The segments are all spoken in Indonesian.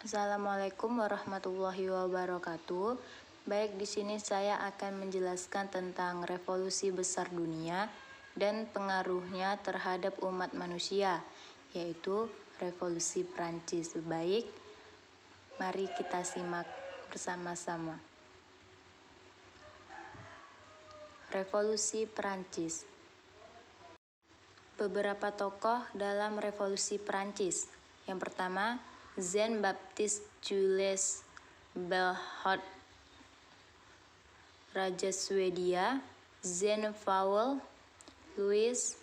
Assalamualaikum warahmatullahi wabarakatuh. Baik, di sini saya akan menjelaskan tentang revolusi besar dunia dan pengaruhnya terhadap umat manusia, yaitu revolusi Prancis. Baik, mari kita simak bersama-sama. Revolusi Prancis. Beberapa tokoh dalam revolusi Prancis. Yang pertama, Jean-Baptiste Jules Belhot, Raja Swedia. Jean Paul, Louis,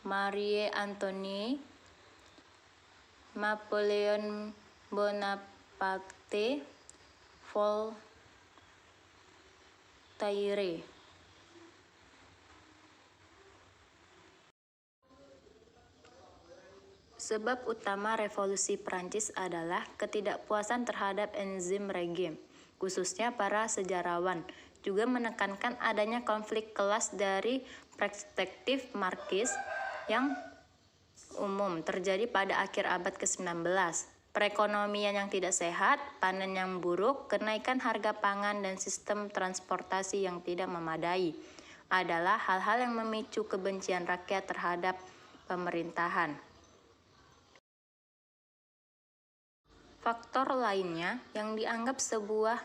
Marie Antoinette, Napoleon Bonaparte, Voltaire. Sebab utama revolusi Prancis adalah ketidakpuasan terhadap enzim regime, khususnya para sejarawan, juga menekankan adanya konflik kelas dari perspektif Marxis yang umum terjadi pada akhir abad ke-19. Perekonomian yang tidak sehat, panen yang buruk, kenaikan harga pangan, dan sistem transportasi yang tidak memadai adalah hal-hal yang memicu kebencian rakyat terhadap pemerintahan. Faktor lainnya yang dianggap sebuah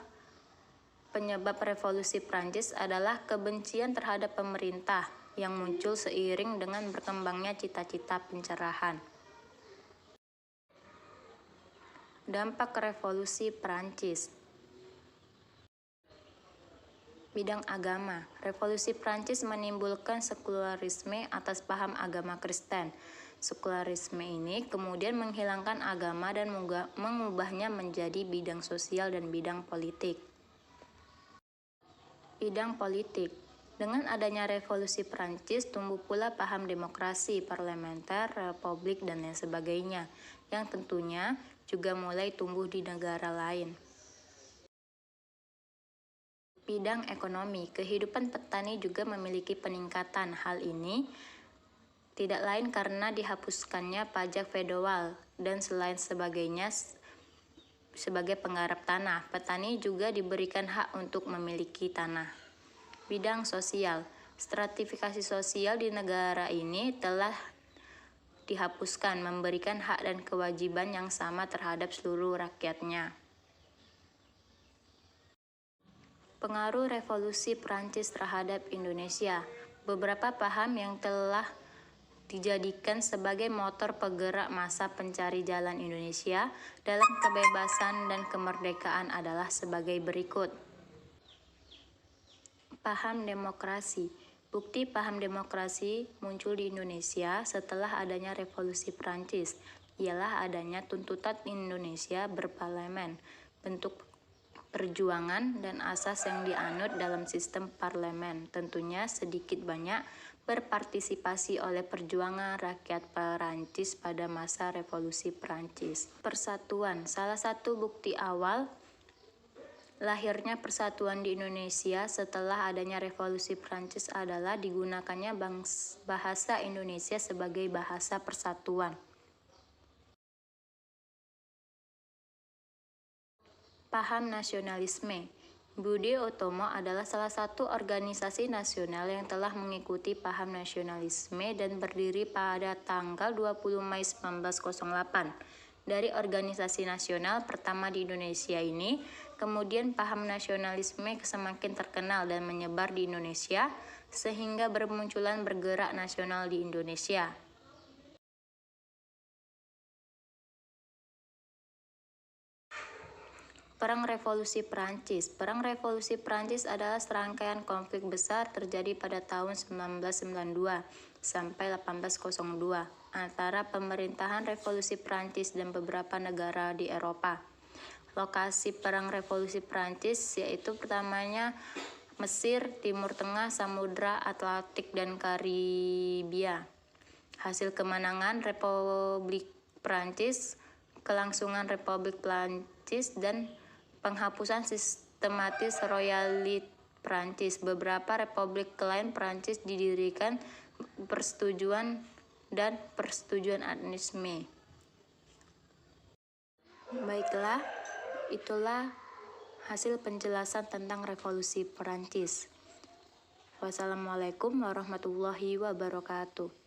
penyebab revolusi Prancis adalah kebencian terhadap pemerintah yang muncul seiring dengan berkembangnya cita-cita pencerahan. Dampak revolusi Prancis. Bidang agama. Revolusi Prancis menimbulkan sekularisme atas paham agama Kristen. Sekularisme ini kemudian menghilangkan agama dan mengubahnya menjadi bidang sosial dan bidang politik. Bidang politik. Dengan adanya revolusi Prancis, tumbuh pula paham demokrasi, parlementer, republik, dan lain sebagainya, yang tentunya juga mulai tumbuh di negara lain. Bidang ekonomi. Kehidupan petani juga memiliki peningkatan. Hal ini tidak lain karena dihapuskannya pajak feodal dan selain sebagainya sebagai penggarap tanah. Petani juga diberikan hak untuk memiliki tanah. Bidang sosial. Stratifikasi sosial di negara ini telah dihapuskan, memberikan hak dan kewajiban yang sama terhadap seluruh rakyatnya. Pengaruh revolusi Prancis terhadap Indonesia. Beberapa paham yang telah dijadikan sebagai motor penggerak massa pencari jalan Indonesia dalam kebebasan dan kemerdekaan adalah sebagai berikut. Paham demokrasi. Bukti paham demokrasi muncul di Indonesia setelah adanya revolusi Prancis, ialah adanya tuntutan Indonesia berparlemen, bentuk perjuangan dan asas yang dianut dalam sistem parlemen, tentunya sedikit banyak berpartisipasi oleh perjuangan rakyat Perancis pada masa revolusi Perancis. Persatuan. Salah satu bukti awal lahirnya persatuan di Indonesia setelah adanya revolusi Perancis adalah digunakannya bahasa Indonesia sebagai bahasa persatuan. Paham nasionalisme. Budi Utomo adalah salah satu organisasi nasional yang telah mengikuti paham nasionalisme dan berdiri pada tanggal 20 Mei 1908. Dari organisasi nasional pertama di Indonesia ini, kemudian paham nasionalisme semakin terkenal dan menyebar di Indonesia, sehingga bermunculan bergerak nasional di Indonesia. Perang Revolusi Prancis. Perang Revolusi Prancis adalah serangkaian konflik besar terjadi pada tahun 1992 sampai 1802 antara pemerintahan Revolusi Prancis dan beberapa negara di Eropa. Lokasi Perang Revolusi Prancis yaitu pertamanya Mesir, Timur Tengah, Samudra Atlantik, dan Karibia. Hasil kemenangan Republik Prancis, kelangsungan Republik Prancis, dan penghapusan sistematis royalit Prancis. Beberapa republik lain Prancis didirikan persetujuan administratif. Baiklah, itulah hasil penjelasan tentang Revolusi Perancis. Wassalamualaikum warahmatullahi wabarakatuh.